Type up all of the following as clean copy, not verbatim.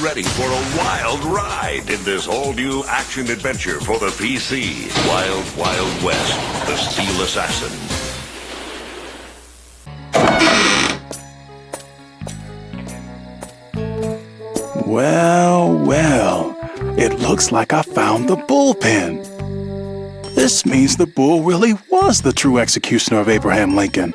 ready for a wild ride in this all-new action adventure for the PC. Wild Wild West, The Steel Assassin. Well, well, it looks like I found the bullpen. This means the bull really was the true executioner of Abraham Lincoln.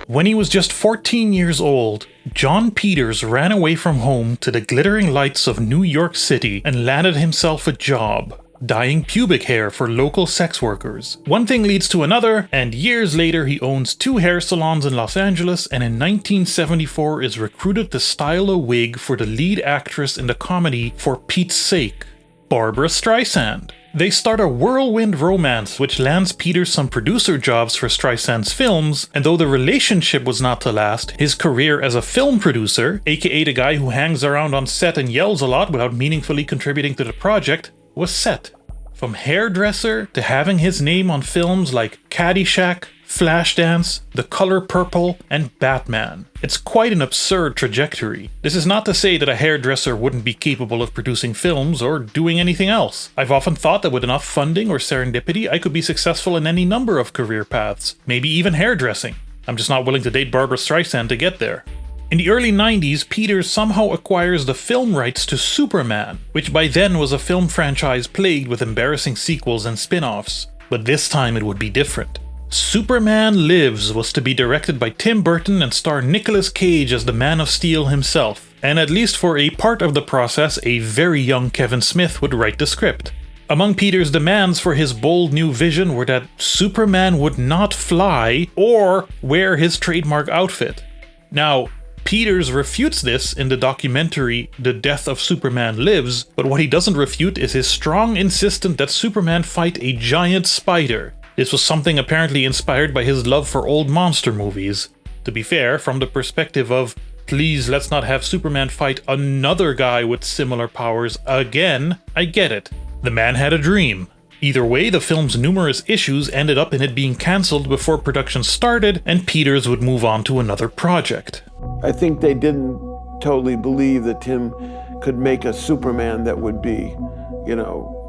When he was just 14 years old, John Peters ran away from home to the glittering lights of New York City and landed himself a job, dyeing pubic hair for local sex workers. One thing leads to another, and years later he owns 2 hair salons in Los Angeles, and in 1974 is recruited to style a wig for the lead actress in the comedy For Pete's Sake, Barbra Streisand. They start a whirlwind romance which lands Peters some producer jobs for Streisand's films, and though the relationship was not to last, his career as a film producer, aka the guy who hangs around on set and yells a lot without meaningfully contributing to the project, was set. From hairdresser to having his name on films like Caddyshack, Flashdance, The Color Purple, and Batman. It's quite an absurd trajectory. This is not to say that a hairdresser wouldn't be capable of producing films or doing anything else. I've often thought that with enough funding or serendipity, I could be successful in any number of career paths, maybe even hairdressing. I'm just not willing to date Barbra Streisand to get there. In the early 90s, Peters somehow acquires the film rights to Superman, which by then was a film franchise plagued with embarrassing sequels and spin-offs. But this time it would be different. Superman Lives was to be directed by Tim Burton and star Nicolas Cage as the Man of Steel himself, and at least for a part of the process, a very young Kevin Smith would write the script. Among Peters' demands for his bold new vision were that Superman would not fly or wear his trademark outfit. Now, Peters refutes this in the documentary The Death of Superman Lives, but what he doesn't refute is his strong insistence that Superman fight a giant spider. This was something apparently inspired by his love for old monster movies. To be fair, from the perspective of, please let's not have Superman fight another guy with similar powers again, I get it. The man had a dream. Either way, the film's numerous issues ended up in it being cancelled before production started, and Peters would move on to another project. I think they didn't totally believe that Tim could make a Superman that would be,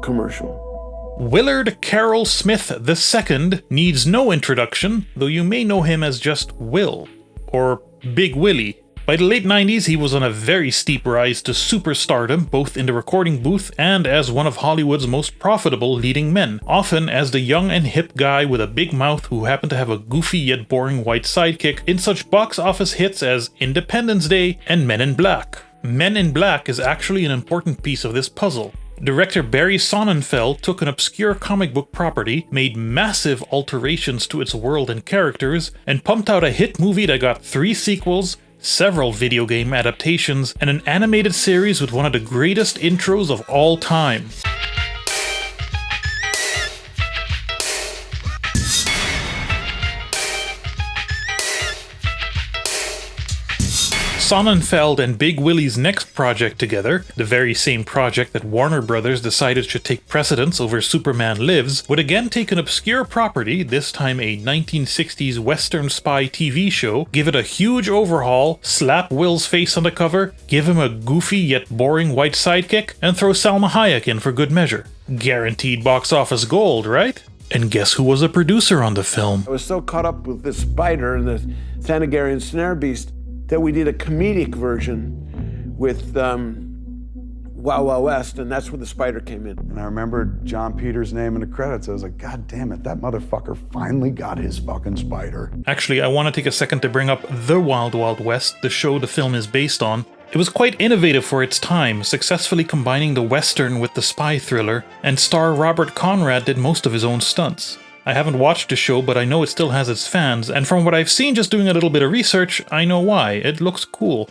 commercial. Willard Carroll Smith II needs no introduction, though you may know him as just Will, or Big Willie. By the late 90s, he was on a very steep rise to superstardom, both in the recording booth and as one of Hollywood's most profitable leading men, often as the young and hip guy with a big mouth who happened to have a goofy yet boring white sidekick in such box office hits as Independence Day and Men in Black. Men in Black is actually an important piece of this puzzle. Director Barry Sonnenfeld took an obscure comic book property, made massive alterations to its world and characters, and pumped out a hit movie that got 3 sequels, several video game adaptations, and an animated series with one of the greatest intros of all time. Sonnenfeld and Big Willie's next project together, the very same project that Warner Brothers decided should take precedence over Superman Lives, would again take an obscure property, this time a 1960s Western spy TV show, give it a huge overhaul, slap Will's face on the cover, give him a goofy yet boring white sidekick, and throw Salma Hayek in for good measure. Guaranteed box office gold, right? And guess who was a producer on the film? I was so caught up with this spider and the Thanagarian snare beast that we did a comedic version with Wild Wild West, and that's where the spider came in. And I remember John Peters' name in the credits. I was like, God damn it, that motherfucker finally got his fucking spider. Actually, I want to take a second to bring up The Wild Wild West, the show the film is based on. It was quite innovative for its time, successfully combining the Western with the spy thriller, and star Robert Conrad did most of his own stunts. I haven't watched the show, but I know it still has its fans, and from what I've seen just doing a little bit of research, I know why. It looks cool.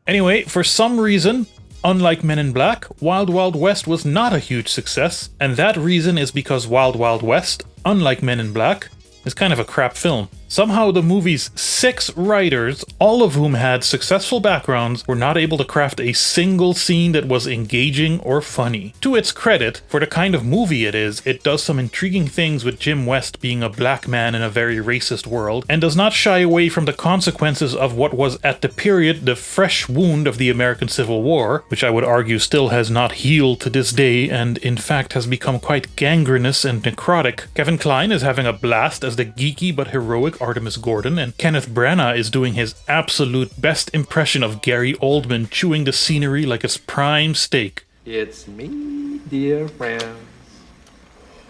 Anyway, for some reason, unlike Men in Black, Wild Wild West was not a huge success, and that reason is because Wild Wild West, unlike Men in Black, is kind of a crap film. Somehow the movie's 6 writers, all of whom had successful backgrounds, were not able to craft a single scene that was engaging or funny. To its credit, for the kind of movie it is, it does some intriguing things with Jim West being a black man in a very racist world, and does not shy away from the consequences of what was at the period the fresh wound of the American Civil War, which I would argue still has not healed to this day and in fact has become quite gangrenous and necrotic. Kevin Kline is having a blast as the geeky but heroic Artemis Gordon, and Kenneth Branagh is doing his absolute best impression of Gary Oldman chewing the scenery like it's prime steak. It's me, dear friends,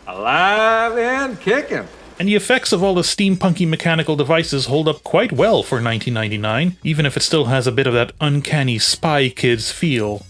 alive and kicking. And the effects of all the steampunky mechanical devices hold up quite well for 1999, even if it still has a bit of that uncanny Spy Kids feel.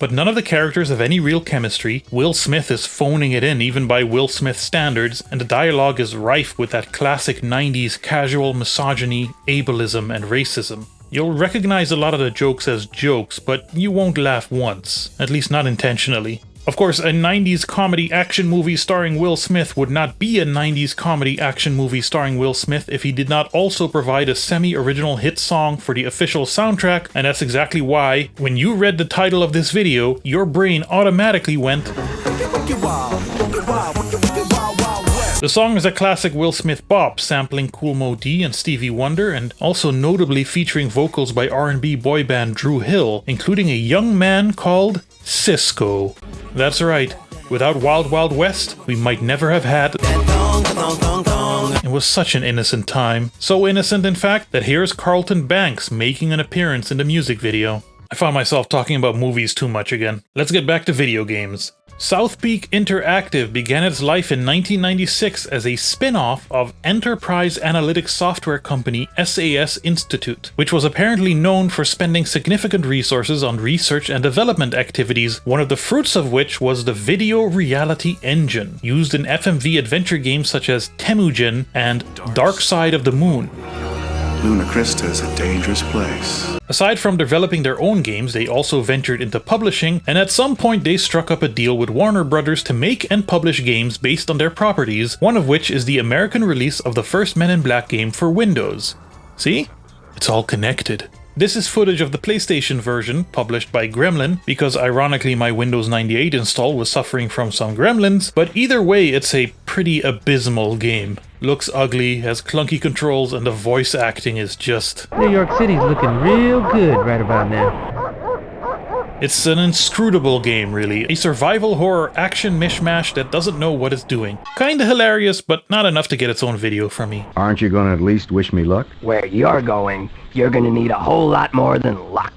But none of the characters have any real chemistry. Will Smith is phoning it in even by Will Smith standards, and the dialogue is rife with that classic 90s casual misogyny, ableism, and racism. You'll recognize a lot of the jokes as jokes, but you won't laugh once, at least not intentionally. Of course, a 90s comedy action movie starring Will Smith would not be a 90s comedy action movie starring Will Smith if he did not also provide a semi-original hit song for the official soundtrack, and that's exactly why, when you read the title of this video, your brain automatically went... The song is a classic Will Smith bop, sampling Kool Moe Dee and Stevie Wonder, and also notably featuring vocals by R&B boy band Dru Hill, including a young man called Cisco. That's right, without Wild Wild West, we might never have had... It was such an innocent time. So innocent, in fact, that here's Carlton Banks making an appearance in the music video. I found myself talking about movies too much again. Let's get back to video games. South Peak Interactive began its life in 1996 as a spin-off of enterprise analytics software company SAS Institute, which was apparently known for spending significant resources on research and development activities, one of the fruits of which was the video reality engine, used in FMV adventure games such as Temujin and Dark Side of the Moon. Luna Crista is a dangerous place. Aside from developing their own games, they also ventured into publishing, and at some point they struck up a deal with Warner Brothers to make and publish games based on their properties, one of which is the American release of the first Men in Black game for Windows. See? It's all connected. This is footage of the PlayStation version, published by Gremlin, because ironically my Windows 98 install was suffering from some gremlins, but either way it's a pretty abysmal game. Looks ugly, has clunky controls, and the voice acting is just... New York City's looking real good right about now. It's an inscrutable game, really. A survival horror action mishmash that doesn't know what it's doing. Kinda hilarious, but not enough to get its own video from me. Aren't you gonna at least wish me luck? Where you're going, you're gonna need a whole lot more than luck.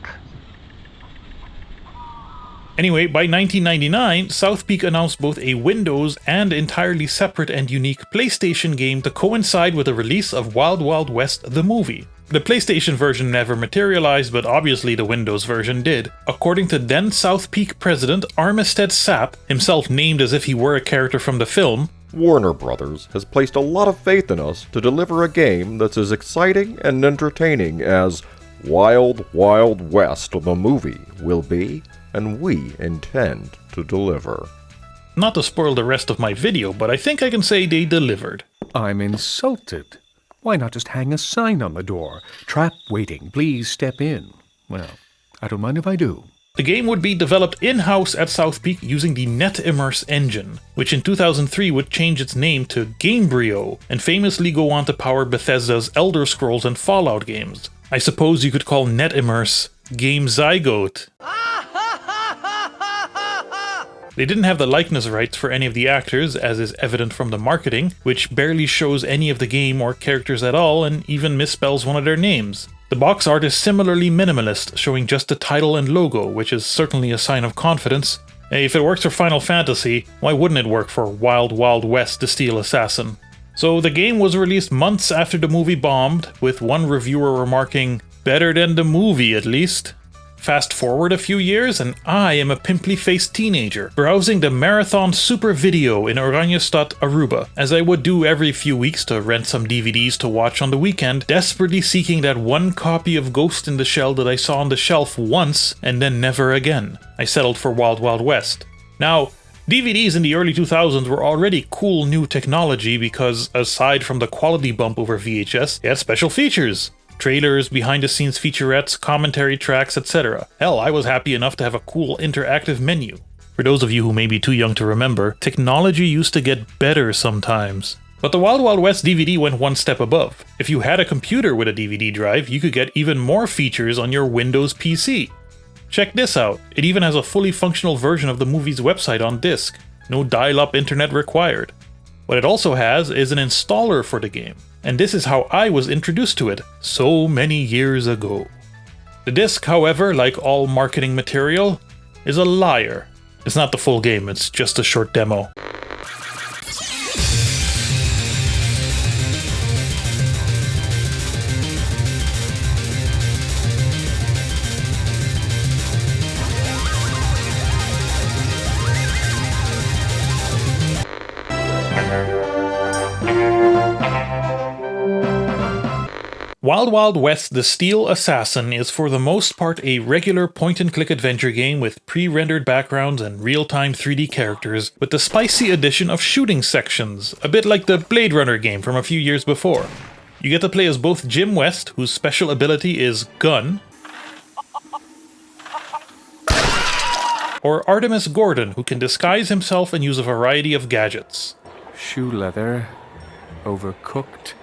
Anyway, by 1999, South Peak announced both a Windows and entirely separate and unique PlayStation game to coincide with the release of Wild Wild West the movie. The PlayStation version never materialized, but obviously the Windows version did. According to then South Peak president Armistead Sapp, himself named as if he were a character from the film, Warner Brothers has placed a lot of faith in us to deliver a game that's as exciting and entertaining as Wild Wild West the movie will be, and we intend to deliver. Not to spoil the rest of my video, but I think I can say they delivered. I'm insulted. Why not just hang a sign on the door? Trap waiting, please step in. Well, I don't mind if I do. The game would be developed in-house at South Peak using the NetImmerse engine, which in 2003 would change its name to Gamebryo, and famously go on to power Bethesda's Elder Scrolls and Fallout games. I suppose you could call NetImmerse Game Zygote. They didn't have the likeness rights for any of the actors, as is evident from the marketing, which barely shows any of the game or characters at all and even misspells one of their names. The box art is similarly minimalist, showing just the title and logo, which is certainly a sign of confidence. If it works for Final Fantasy, why wouldn't it work for Wild Wild West: The Steel Assassin? So the game was released months after the movie bombed, with one reviewer remarking, "Better than the movie at least." Fast forward a few years and I am a pimply-faced teenager, browsing the Marathon Super Video in Oranjestad, Aruba, as I would do every few weeks to rent some DVDs to watch on the weekend, desperately seeking that one copy of Ghost in the Shell that I saw on the shelf once and then never again. I settled for Wild Wild West. Now, DVDs in the early 2000s were already cool new technology because, aside from the quality bump over VHS, it had special features. Trailers, behind-the-scenes featurettes, commentary tracks, etc. Hell, I was happy enough to have a cool interactive menu. For those of you who may be too young to remember, technology used to get better sometimes. But the Wild Wild West DVD went one step above. If you had a computer with a DVD drive, you could get even more features on your Windows PC. Check this out, it even has a fully functional version of the movie's website on disk. No dial-up internet required. What it also has is an installer for the game, and this is how I was introduced to it so many years ago. The disc, however, like all marketing material, is a liar. It's not the full game, it's just a short demo. Wild Wild West: The Steel Assassin is for the most part a regular point-and-click adventure game with pre-rendered backgrounds and real-time 3D characters, with the spicy addition of shooting sections, a bit like the Blade Runner game from a few years before. You get to play as both Jim West, whose special ability is Gun, or Artemis Gordon, who can disguise himself and use a variety of gadgets. Shoe leather, overcooked.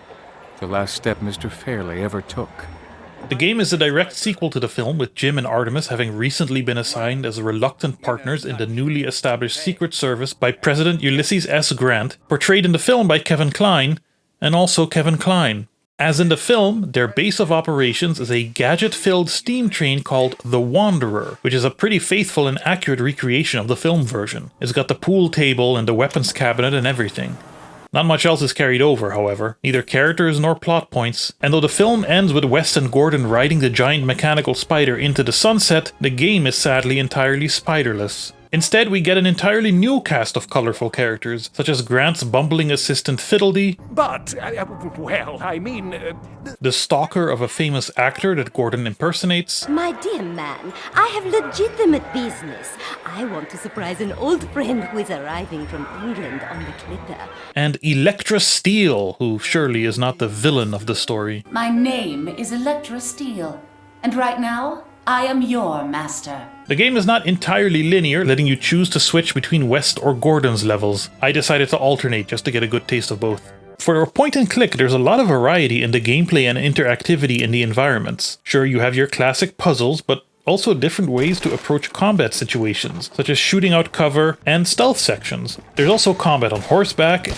The last step Mr. Fairley ever took. The game is a direct sequel to the film, with Jim and Artemis having recently been assigned as reluctant partners in the newly established Secret Service by President Ulysses S. Grant, portrayed in the film by Kevin Kline, and also Kevin Kline. As in the film, their base of operations is a gadget-filled steam train called the Wanderer, which is a pretty faithful and accurate recreation of the film version. It's got the pool table and the weapons cabinet and everything. Not much else is carried over, however, neither characters nor plot points, and though the film ends with West and Gordon riding the giant mechanical spider into the sunset, the game is sadly entirely spiderless. Instead, we get an entirely new cast of colorful characters, such as Grant's bumbling assistant Fiddledy, the stalker of a famous actor that Gordon impersonates, My dear man, I have legitimate business. I want to surprise an old friend who is arriving from England on the Clipper. and Electra Steele, who surely is not the villain of the story. My name is Electra Steele, and right now, I am your master. The game is not entirely linear, letting you choose to switch between West or Gordon's levels. I decided to alternate just to get a good taste of both. For a point and click, there's a lot of variety in the gameplay and interactivity in the environments. Sure, you have your classic puzzles, but also different ways to approach combat situations, such as shooting out cover and stealth sections. There's also combat on horseback,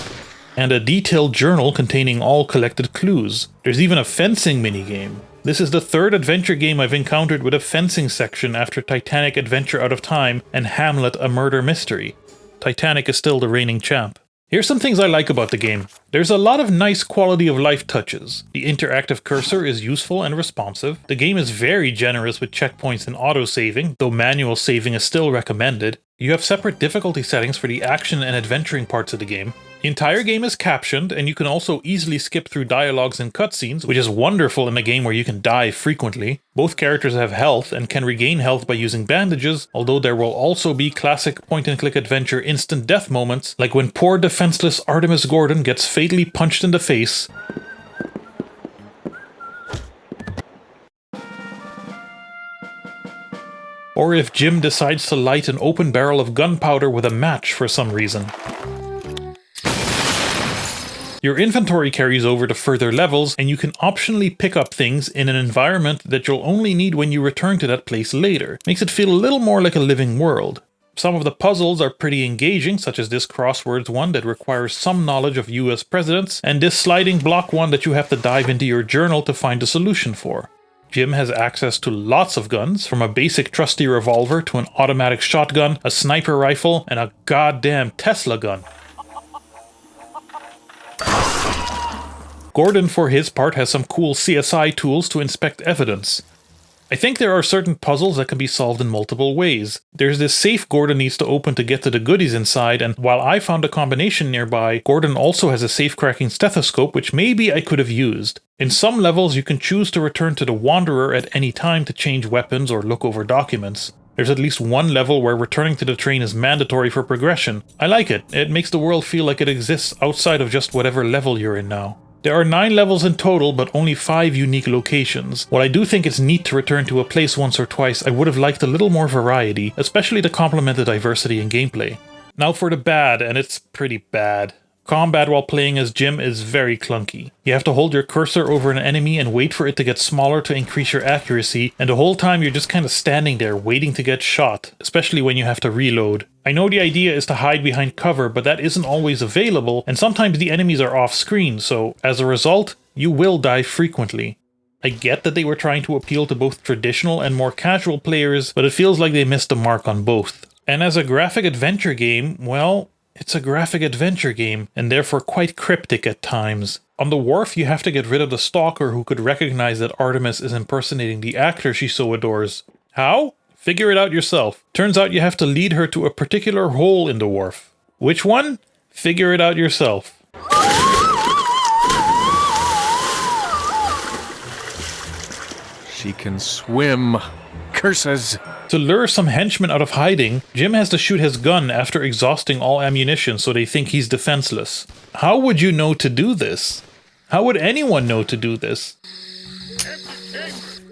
and a detailed journal containing all collected clues. There's even a fencing minigame. This is the third adventure game I've encountered with a fencing section after Titanic Adventure Out of Time and Hamlet A Murder Mystery. Titanic is still the reigning champ. Here's some things I like about the game. There's a lot of nice quality of life touches. The interactive cursor is useful and responsive. The game is very generous with checkpoints and auto-saving, though manual saving is still recommended. You have separate difficulty settings for the action and adventuring parts of the game. The entire game is captioned, and you can also easily skip through dialogues and cutscenes, which is wonderful in a game where you can die frequently. Both characters have health and can regain health by using bandages, although there will also be classic point-and-click adventure instant death moments, like when poor defenseless Artemis Gordon gets fatally punched in the face, or if Jim decides to light an open barrel of gunpowder with a match for some reason. Your inventory carries over to further levels, and you can optionally pick up things in an environment that you'll only need when you return to that place later. Makes it feel a little more like a living world. Some of the puzzles are pretty engaging, such as this crosswords one that requires some knowledge of US presidents, and this sliding block one that you have to dive into your journal to find a solution for. Jim has access to lots of guns, from a basic trusty revolver to an automatic shotgun, a sniper rifle, and a goddamn Tesla gun. Gordon, for his part, has some cool CSI tools to inspect evidence. I think there are certain puzzles that can be solved in multiple ways. There's this safe Gordon needs to open to get to the goodies inside, and while I found a combination nearby, Gordon also has a safe-cracking stethoscope, which maybe I could have used. In some levels, you can choose to return to the Wanderer at any time to change weapons or look over documents. There's at least one level where returning to the train is mandatory for progression. I like it. It makes the world feel like it exists outside of just whatever level you're in now. There are 9 levels in total, but only 5 unique locations. While I do think it's neat to return to a place once or twice, I would have liked a little more variety, especially to complement the diversity in gameplay. Now for the bad, and it's pretty bad. Combat while playing as Jim is very clunky. You have to hold your cursor over an enemy and wait for it to get smaller to increase your accuracy, and the whole time you're just kind of standing there waiting to get shot, especially when you have to reload. I know the idea is to hide behind cover, but that isn't always available, and sometimes the enemies are off screen, so as a result, you will die frequently. I get that they were trying to appeal to both traditional and more casual players, but it feels like they missed the mark on both. And as a graphic adventure game, well, it's a graphic adventure game, and therefore quite cryptic at times. On the wharf, you have to get rid of the stalker who could recognize that Artemis is impersonating the actor she so adores. How? Figure it out yourself. Turns out you have to lead her to a particular hole in the wharf. Which one? Figure it out yourself. She can swim. Curses. To lure some henchmen out of hiding, Jim has to shoot his gun after exhausting all ammunition so they think he's defenseless. How would you know to do this? How would anyone know to do this?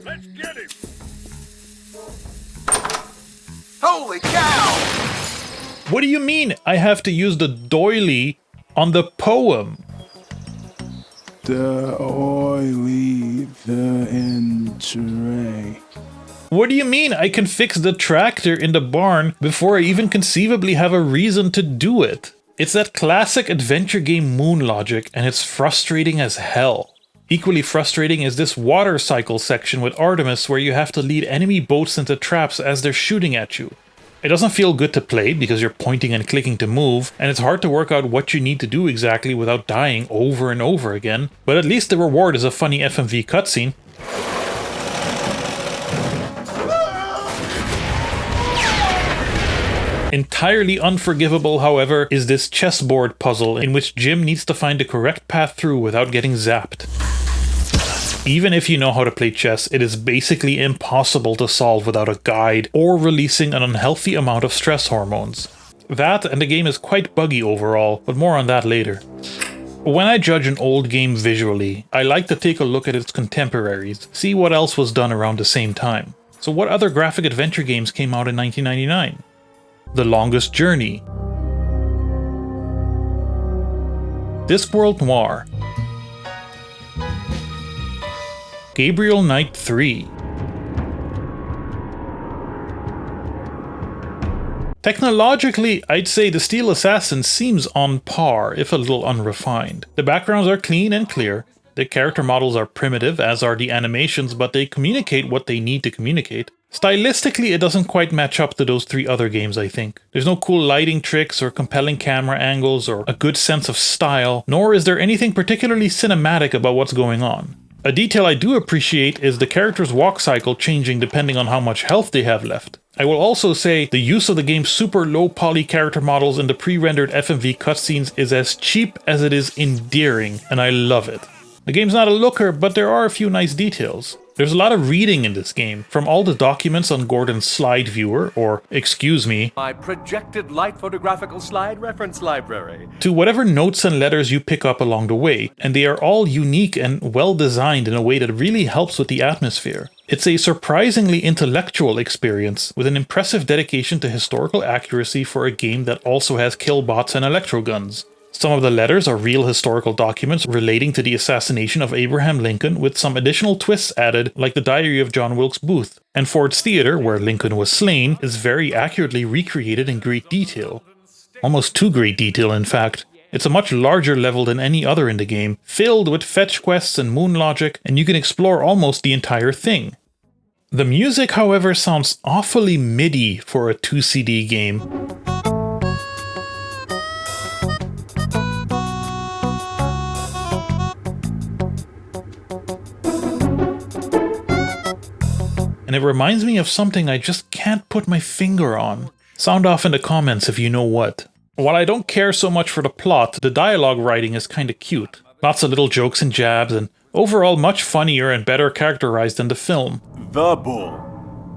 Let's get him! Holy cow! What do you mean I have to use the doily on the poem? The oily, the entray. What do you mean I can fix the tractor in the barn before I even conceivably have a reason to do it? It's that classic adventure game moon logic, and it's frustrating as hell. Equally frustrating is this water cycle section with Artemis where you have to lead enemy boats into traps as they're shooting at you. It doesn't feel good to play because you're pointing and clicking to move, and it's hard to work out what you need to do exactly without dying over and over again, but at least the reward is a funny FMV cutscene. Entirely unforgivable, however, is this chessboard puzzle in which Jim needs to find the correct path through without getting zapped. Even if you know how to play chess, it is basically impossible to solve without a guide or releasing an unhealthy amount of stress hormones. That, and the game is quite buggy overall, but more on that later. When I judge an old game visually, I like to take a look at its contemporaries, see what else was done around the same time. So what other graphic adventure games came out in 1999? The Longest Journey, Discworld Noir, Gabriel Knight 3. Technologically, I'd say the Steel Assassin seems on par, if a little unrefined. The backgrounds are clean and clear, the character models are primitive, as are the animations, but they communicate what they need to communicate. Stylistically, it doesn't quite match up to those 3 other games, I think. There's no cool lighting tricks or compelling camera angles or a good sense of style, nor is there anything particularly cinematic about what's going on. A detail I do appreciate is the character's walk cycle changing depending on how much health they have left. I will also say the use of the game's super low poly character models in the pre-rendered FMV cutscenes is as cheap as it is endearing, and I love it. The game's not a looker, but there are a few nice details. There's a lot of reading in this game, from all the documents on Gordon's slide viewer, or, excuse me, my projected light photographical slide reference library, to whatever notes and letters you pick up along the way, and they are all unique and well designed in a way that really helps with the atmosphere. It's a surprisingly intellectual experience, with an impressive dedication to historical accuracy for a game that also has killbots and electroguns. Some of the letters are real historical documents relating to the assassination of Abraham Lincoln, with some additional twists added, like the diary of John Wilkes Booth. And Ford's Theater, where Lincoln was slain, is very accurately recreated in great detail. Almost too great detail, in fact. It's a much larger level than any other in the game, filled with fetch quests and moon logic, and you can explore almost the entire thing. The music, however, sounds awfully MIDI for a 2CD game. And it reminds me of something I just can't put my finger on. Sound off in the comments if you know what. While I don't care so much for the plot, the dialogue writing is kinda cute. Lots of little jokes and jabs, and overall much funnier and better characterized than the film. The bull.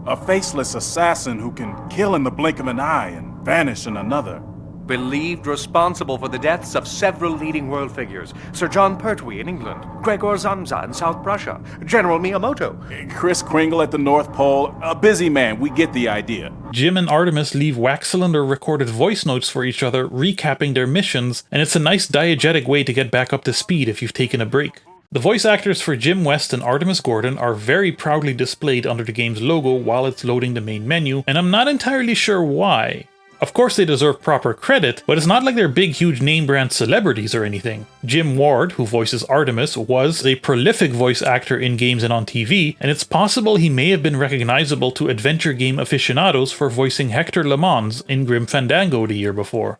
A faceless assassin who can kill in the blink of an eye and vanish in another. Believed responsible for the deaths of several leading world figures. Sir John Pertwee in England, Gregor Zamza in South Prussia, General Miyamoto. Kris Kringle at the North Pole. A busy man, we get the idea. Jim and Artemis leave wax cylinder recorded voice notes for each other, recapping their missions, and it's a nice diegetic way to get back up to speed if you've taken a break. The voice actors for Jim West and Artemis Gordon are very proudly displayed under the game's logo while it's loading the main menu, and I'm not entirely sure why. Of course they deserve proper credit, but it's not like they're big huge name brand celebrities or anything. Jim Ward, who voices Artemis, was a prolific voice actor in games and on TV, and it's possible he may have been recognizable to adventure game aficionados for voicing Hector LeMans in Grim Fandango the year before.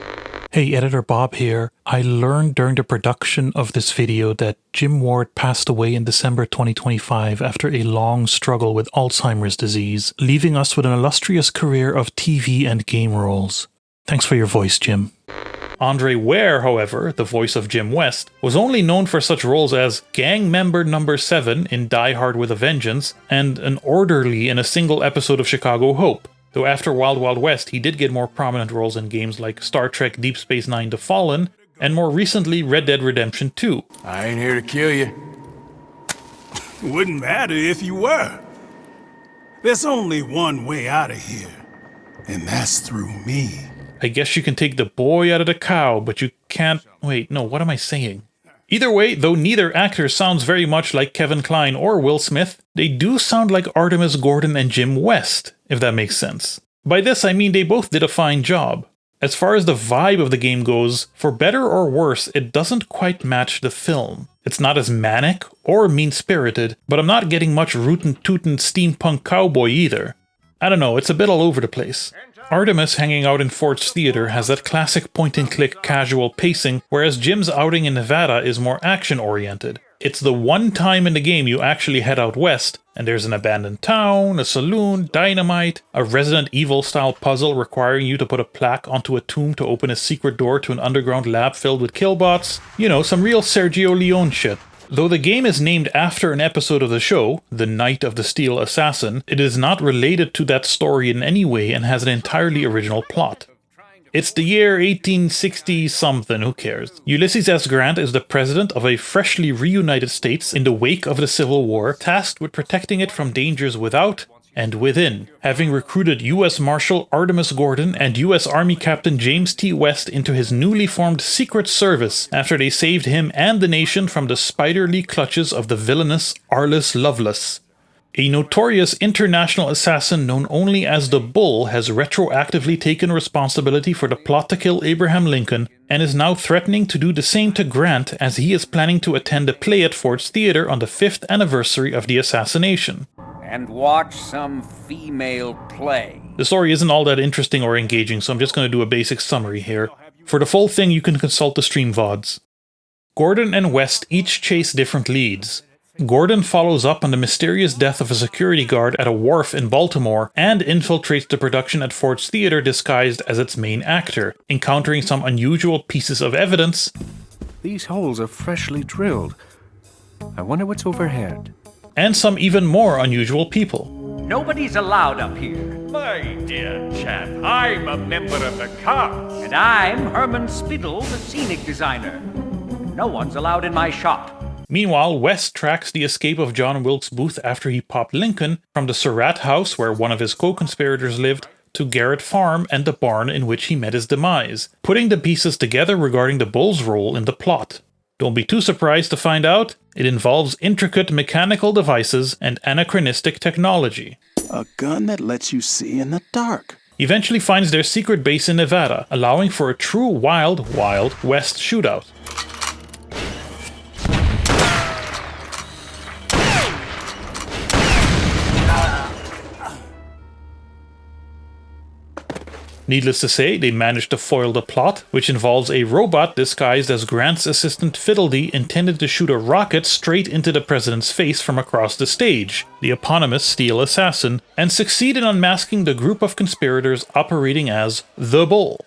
Hey, Editor Bob here. I learned during the production of this video that Jim Ward passed away in December 2025 after a long struggle with Alzheimer's disease, leaving us with an illustrious career of TV and game roles. Thanks for your voice, Jim. Andre Ware, however, the voice of Jim West, was only known for such roles as Gang Member Number 7 in Die Hard with a Vengeance and an orderly in a single episode of Chicago Hope. Though after Wild Wild West, he did get more prominent roles in games like Star Trek Deep Space Nine The Fallen, and more recently Red Dead Redemption 2. I ain't here to kill you. Wouldn't matter if you were. There's only one way out of here, and that's through me. I guess you can take the boy out of the cow, but you can't... Wait, no, what am I saying? Either way, though neither actor sounds very much like Kevin Kline or Will Smith, they do sound like Artemis Gordon and Jim West, if that makes sense. By this I mean they both did a fine job. As far as the vibe of the game goes, for better or worse, it doesn't quite match the film. It's not as manic or mean-spirited, but I'm not getting much rootin'-tootin' steampunk cowboy either. I don't know, it's a bit all over the place. Artemis hanging out in Ford's Theater has that classic point-and-click casual pacing, whereas Jim's outing in Nevada is more action-oriented. It's the one time in the game you actually head out west, and there's an abandoned town, a saloon, dynamite, a Resident Evil-style puzzle requiring you to put a plaque onto a tomb to open a secret door to an underground lab filled with killbots. You know, some real Sergio Leone shit. Though the game is named after an episode of the show, The Night of the Steel Assassin, it is not related to that story in any way and has an entirely original plot. It's the year 1860-something, who cares? Ulysses S. Grant is the president of a freshly reunited states in the wake of the Civil War, tasked with protecting it from dangers without and within, having recruited U.S. Marshal Artemis Gordon and U.S. Army Captain James T. West into his newly formed Secret Service after they saved him and the nation from the spiderly clutches of the villainous Arliss Lovelace. A notorious international assassin known only as the Bull has retroactively taken responsibility for the plot to kill Abraham Lincoln and is now threatening to do the same to Grant as he is planning to attend a play at Ford's Theater on the 5th anniversary of the assassination. And watch some female play. The story isn't all that interesting or engaging, so I'm just going to do a basic summary here. For the full thing, you can consult the stream VODs. Gordon and West each chase different leads. Gordon follows up on the mysterious death of a security guard at a wharf in Baltimore and infiltrates the production at Ford's Theater disguised as its main actor, encountering some unusual pieces of evidence. These holes are freshly drilled. I wonder what's overhead. And some even more unusual people. Nobody's allowed up here. My dear chap, I'm a member of the cast. And I'm Herman Spittle, the scenic designer. No one's allowed in my shop. Meanwhile, West tracks the escape of John Wilkes Booth after he popped Lincoln from the Surratt house where one of his co-conspirators lived to Garrett Farm and the barn in which he met his demise, putting the pieces together regarding the Bull's role in the plot. Don't be too surprised to find out it involves intricate mechanical devices and anachronistic technology. A gun that lets you see in the dark. Eventually finds their secret base in Nevada, allowing for a true Wild West shootout. Needless to say, they managed to foil the plot, which involves a robot disguised as Grant's assistant Fiddledy intended to shoot a rocket straight into the president's face from across the stage, the eponymous Steel Assassin, and succeed in unmasking the group of conspirators operating as the Bull.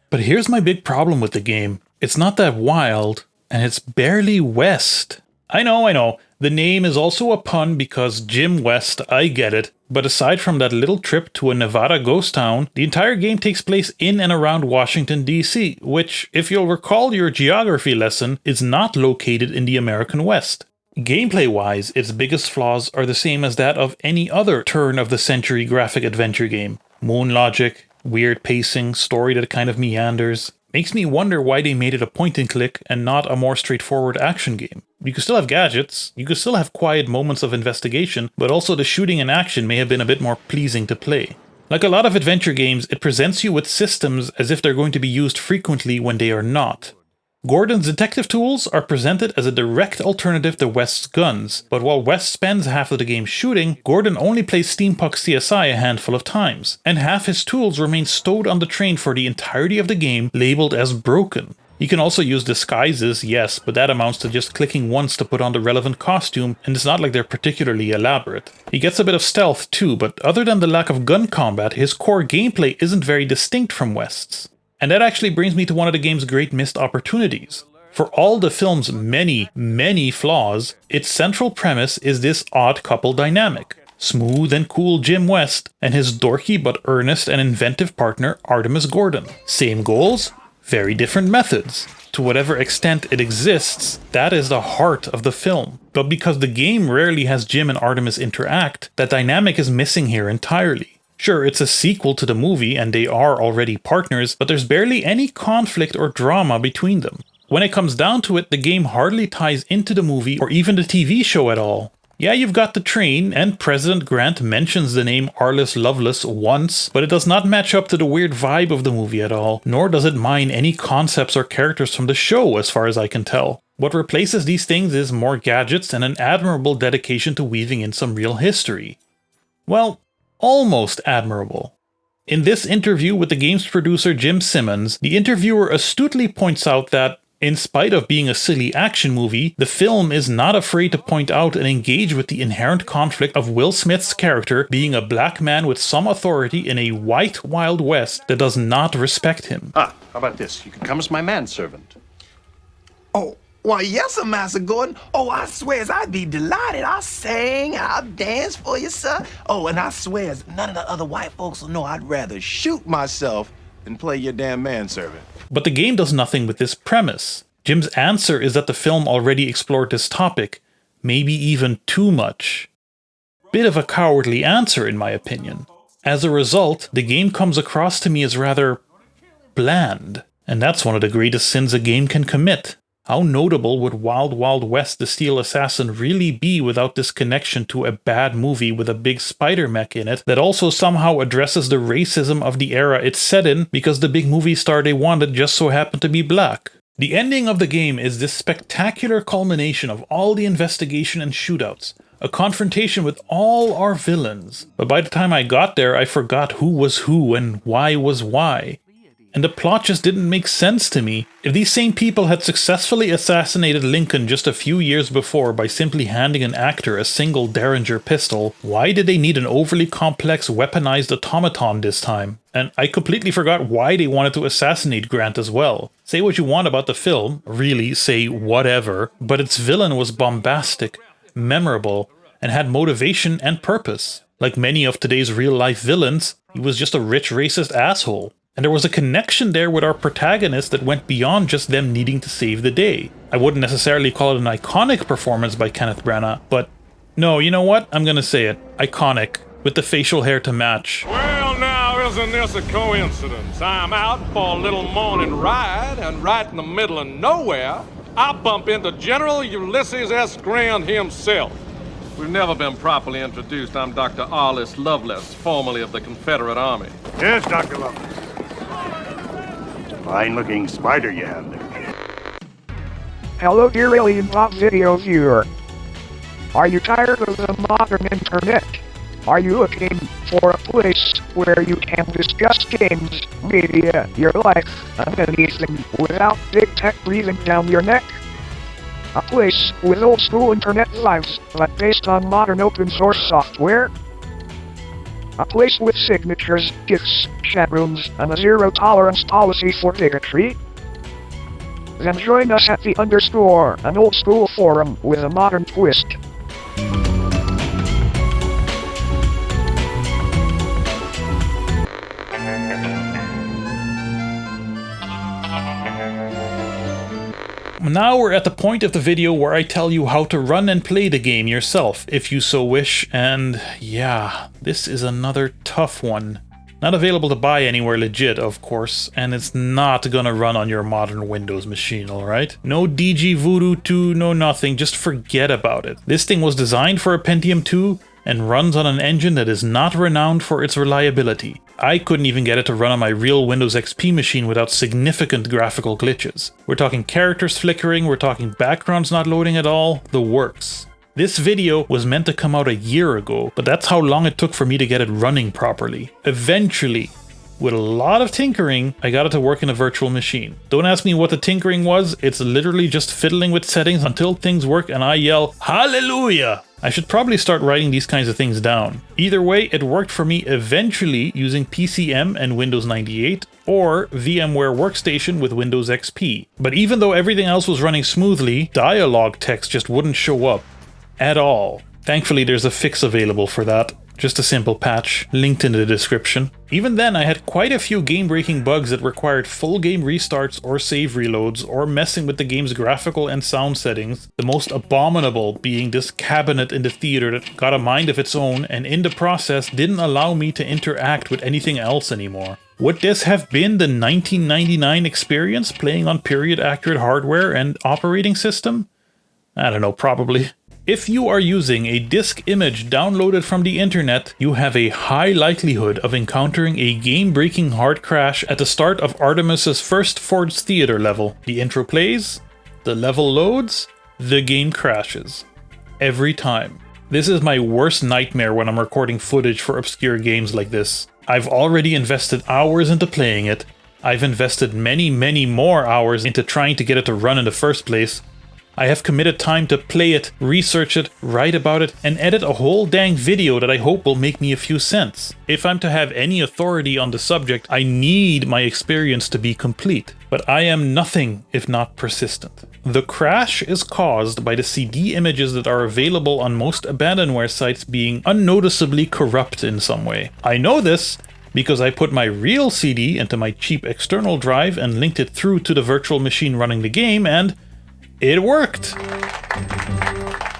But here's my big problem with the game. It's not that wild, and it's barely West. I know, The name is also a pun because Jim West, I get it, but aside from that little trip to a Nevada ghost town, the entire game takes place in and around Washington, D.C., which, if you'll recall your geography lesson, is not located in the American West. Gameplay-wise, its biggest flaws are the same as that of any other turn-of-the-century graphic adventure game. Moon logic, weird pacing, story that kind of meanders. Makes me wonder why they made it a point-and-click and not a more straightforward action game. You could still have gadgets, you could still have quiet moments of investigation, but also the shooting and action may have been a bit more pleasing to play. Like a lot of adventure games, it presents you with systems as if they're going to be used frequently when they are not. Gordon's detective tools are presented as a direct alternative to West's guns, but while West spends half of the game shooting, Gordon only plays Steampunk CSI a handful of times, and half his tools remain stowed on the train for the entirety of the game, labeled as broken. He can also use disguises, yes, but that amounts to just clicking once to put on the relevant costume, and it's not like they're particularly elaborate. He gets a bit of stealth too, but other than the lack of gun combat, his core gameplay isn't very distinct from West's. And that actually brings me to one of the game's great missed opportunities. For all the film's many flaws, its central premise is this odd couple dynamic. Smooth and cool Jim West and his dorky but earnest and inventive partner Artemis Gordon. Same goals, very different methods. To whatever extent it exists, that is the heart of the film. But because the game rarely has Jim and Artemis interact, that dynamic is missing here entirely. Sure, it's a sequel to the movie and they are already partners, but there's barely any conflict or drama between them. When it comes down to it, the game hardly ties into the movie or even the TV show at all. Yeah, you've got the train, and President Grant mentions the name Arliss Lovelace once, but it does not match up to the weird vibe of the movie at all, nor does it mine any concepts or characters from the show as far as I can tell. What replaces these things is more gadgets and an admirable dedication to weaving in some real history. Well, almost admirable. In this interview with the game's producer Jim Simmons, the interviewer astutely points out that, in spite of being a silly action movie, the film is not afraid to point out and engage with the inherent conflict of Will Smith's character being a black man with some authority in a white Wild West that does not respect him. How about this? You can come as my manservant. Oh, why, yes, sir, Master Gordon. Oh, I swears I'd be delighted. I'll sing, I'll dance for you, sir. Oh, and I swears none of the other white folks will know I'd rather shoot myself than play your damn manservant. But the game does nothing with this premise. Jim's answer is that the film already explored this topic, maybe even too much. Bit of a cowardly answer, in my opinion. As a result, the game comes across to me as rather bland. And that's one of the greatest sins a game can commit. How notable would Wild Wild West the Steel Assassin really be without this connection to a bad movie with a big spider mech in it that also somehow addresses the racism of the era it's set in because the big movie star they wanted just so happened to be black? The ending of the game is this spectacular culmination of all the investigation and shootouts, a confrontation with all our villains. But by the time I got there, I forgot who was who and why was why. And the plot just didn't make sense to me. If these same people had successfully assassinated Lincoln just a few years before by simply handing an actor a single Derringer pistol, why did they need an overly complex weaponized automaton this time? And I completely forgot why they wanted to assassinate Grant as well. Say what you want about the film, really say whatever, but its villain was bombastic, memorable, and had motivation and purpose. Like many of today's real-life villains, he was just a rich racist asshole. And there was a connection there with our protagonist that went beyond just them needing to save the day. I wouldn't necessarily call it an iconic performance by Kenneth Branagh, but no, you know what? I'm gonna say it. Iconic. With the facial hair to match. Well, now, isn't this a coincidence? I'm out for a little morning ride, and right in the middle of nowhere, I bump into General Ulysses S. Grant himself. We've never been properly introduced. I'm Dr. Arliss Lovelace, formerly of the Confederate Army. Yes, Dr. Lovelace. Fine-looking spider you have there. Hello, dear Alien Pop Video viewer. Are you tired of the modern internet? Are you looking for a place where you can discuss games, media, your life, and anything without big tech breathing down your neck? A place with old-school internet vibes, but based on modern open-source software? A place with signatures, GIFs, chat rooms, and a zero-tolerance policy for bigotry? Then join us at the _, an old-school forum with a modern twist. Now we're at the point of the video where I tell you how to run and play the game yourself, if you so wish, and yeah, this is another tough one. Not available to buy anywhere legit, of course, and it's not gonna run on your modern Windows machine, alright? No DG Voodoo 2, no nothing, just forget about it. This thing was designed for a Pentium 2 and runs on an engine that is not renowned for its reliability. I couldn't even get it to run on my real Windows XP machine without significant graphical glitches. We're talking characters flickering, we're talking backgrounds not loading at all, the works. This video was meant to come out a year ago, but that's how long it took for me to get it running properly. Eventually, with a lot of tinkering, I got it to work in a virtual machine. Don't ask me what the tinkering was, it's literally just fiddling with settings until things work and I yell, "Hallelujah!" I should probably start writing these kinds of things down. Either way, it worked for me eventually using PCM and Windows 98, or VMware Workstation with Windows XP. But even though everything else was running smoothly, dialogue text just wouldn't show up at all. Thankfully, there's a fix available for that. Just a simple patch, linked in the description. Even then, I had quite a few game-breaking bugs that required full game restarts or save reloads, or messing with the game's graphical and sound settings, the most abominable being this cabinet in the theater that got a mind of its own and in the process didn't allow me to interact with anything else anymore. Would this have been the 1999 experience playing on period-accurate hardware and operating system? I don't know, probably. If you are using a disk image downloaded from the internet, you have a high likelihood of encountering a game-breaking hard crash at the start of Artemis's first Ford's Theater level. The intro plays, the level loads, the game crashes. Every time. This is my worst nightmare when I'm recording footage for obscure games like this. I've already invested hours into playing it. I've invested many more hours into trying to get it to run in the first place. I have committed time to play it, research it, write about it, and edit a whole dang video that I hope will make me a few cents. If I'm to have any authority on the subject, I need my experience to be complete. But I am nothing if not persistent. The crash is caused by the CD images that are available on most abandonware sites being unnoticeably corrupt in some way. I know this because I put my real CD into my cheap external drive and linked it through to the virtual machine running the game, and it worked!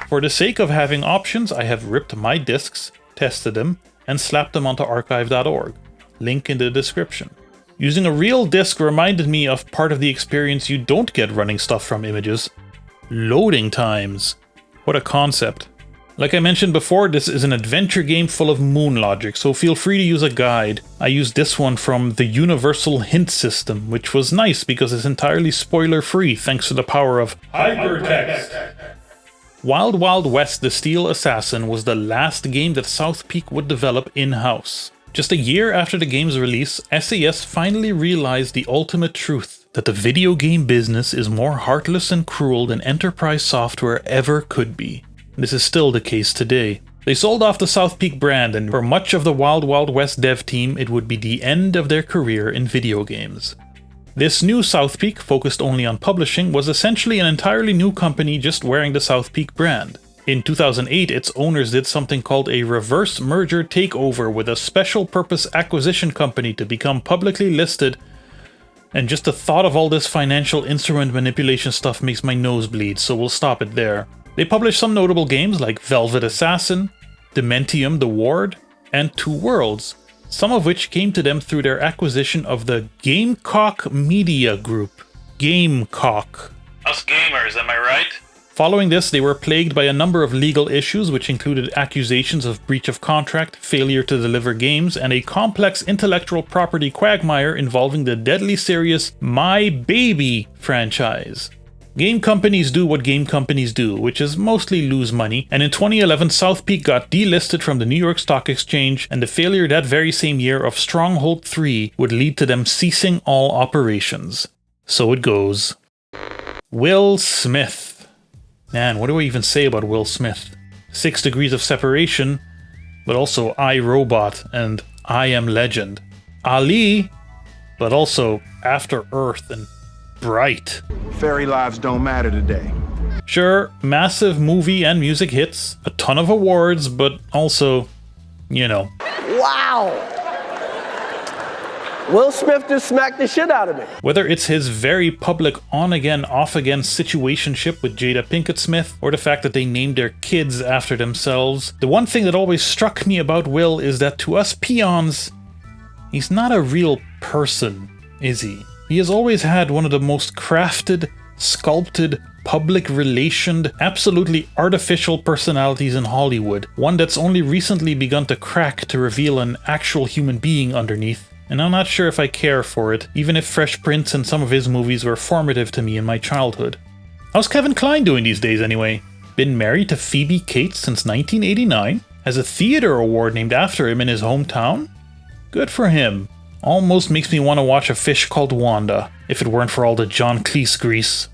For the sake of having options, I have ripped my discs, tested them, and slapped them onto archive.org. Link in the description. Using a real disc reminded me of part of the experience you don't get running stuff from images. Loading times. What a concept. Like I mentioned before, this is an adventure game full of moon logic, so feel free to use a guide. I used this one from the Universal Hint System, which was nice because it's entirely spoiler-free thanks to the power of hypertext. Wild Wild West: The Steel Assassin was the last game that South Peak would develop in-house. Just a year after the game's release, SAS finally realized the ultimate truth, that the video game business is more heartless and cruel than enterprise software ever could be. This is still the case today. They sold off the South Peak brand, and for much of the Wild Wild West dev team, it would be the end of their career in video games. This new South Peak, focused only on publishing, was essentially an entirely new company just wearing the South Peak brand. In 2008, its owners did something called a reverse merger takeover with a special purpose acquisition company to become publicly listed, and just the thought of all this financial instrument manipulation stuff makes my nose bleed, so we'll stop it there. They published some notable games like Velvet Assassin, Dementium the Ward, and Two Worlds, some of which came to them through their acquisition of the Gamecock Media Group. Gamecock. Us gamers, am I right? Following this, they were plagued by a number of legal issues, which included accusations of breach of contract, failure to deliver games, and a complex intellectual property quagmire involving the deadly serious My Baby franchise. Game companies do what game companies do, which is mostly lose money, and in 2011 South Peak got delisted from the New York Stock Exchange, and the failure that very same year of Stronghold 3 would lead to them ceasing all operations. So it goes. Will Smith. Man, what do I even say about Will Smith? 6 Degrees of Separation, but also I, Robot and I Am Legend. Ali, but also After Earth and Bright. Fairy lives don't matter today. Sure, massive movie and music hits, a ton of awards, but also, you know. Wow! Will Smith just smacked the shit out of me. Whether it's his very public on-again, off-again situationship with Jada Pinkett Smith, or the fact that they named their kids after themselves, the one thing that always struck me about Will is that to us peons, he's not a real person, is he? He has always had one of the most crafted, sculpted, public relationed, absolutely artificial personalities in Hollywood, one that's only recently begun to crack to reveal an actual human being underneath. And I'm not sure if I care for it, even if Fresh Prince and some of his movies were formative to me in my childhood. How's Kevin Kline doing these days anyway? Been married to Phoebe Cates since 1989? Has a theater award named after him in his hometown? Good for him. Almost makes me want to watch A Fish Called Wanda, if it weren't for all the John Cleese grease.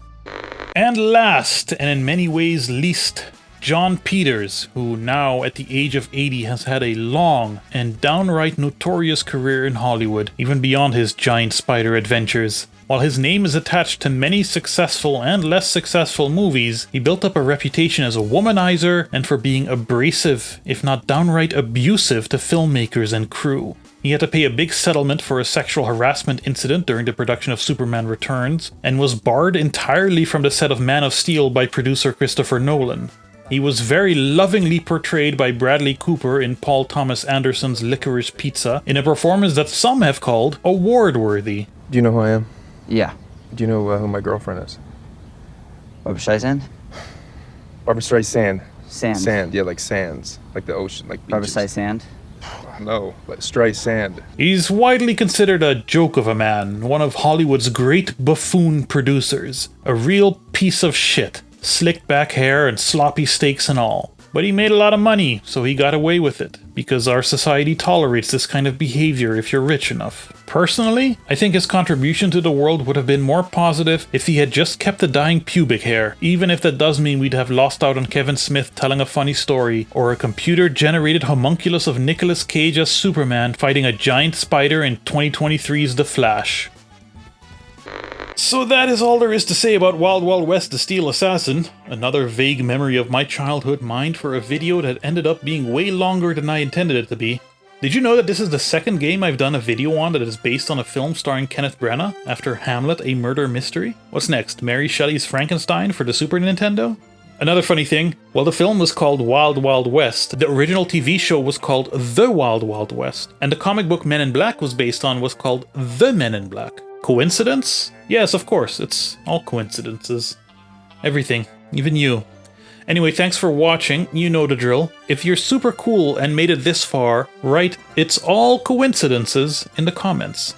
And last, and in many ways least, Jon Peters, who now at the age of 80 has had a long and downright notorious career in Hollywood, even beyond his giant spider adventures. While his name is attached to many successful and less successful movies, he built up a reputation as a womanizer and for being abrasive, if not downright abusive, to filmmakers and crew. He had to pay a big settlement for a sexual harassment incident during the production of Superman Returns, and was barred entirely from the set of Man of Steel by producer Christopher Nolan. He was very lovingly portrayed by Bradley Cooper in Paul Thomas Anderson's Licorice Pizza, in a performance that some have called award-worthy. Do you know who I am? Yeah. Do you know who my girlfriend is? Barbra Streisand? Barbra Streisand. Sand. Sand, yeah, like sands. Like the ocean, like Barbra beaches. Streisand? No, like Streisand. He's widely considered a joke of a man, one of Hollywood's great buffoon producers. A real piece of shit. Slicked back hair and sloppy steaks and all. But he made a lot of money, so he got away with it. Because our society tolerates this kind of behavior if you're rich enough. Personally, I think his contribution to the world would have been more positive if he had just kept the dyeing pubic hair, even if that does mean we'd have lost out on Kevin Smith telling a funny story, or a computer-generated homunculus of Nicolas Cage as Superman fighting a giant spider in 2023's The Flash. So that is all there is to say about Wild Wild West: The Steel Assassin, another vague memory of my childhood mined for a video that ended up being way longer than I intended it to be. Did you know that this is the second game I've done a video on that is based on a film starring Kenneth Branagh, after Hamlet, a Murder Mystery? What's next, Mary Shelley's Frankenstein for the Super Nintendo? Another funny thing, while the film was called Wild Wild West, the original TV show was called The Wild Wild West, and the comic book Men in Black was based on was called The Men in Black. Coincidence? Yes, of course, it's all coincidences. Everything, even you. Anyway, thanks for watching, you know the drill. If you're super cool and made it this far, write "It's all coincidences" in the comments.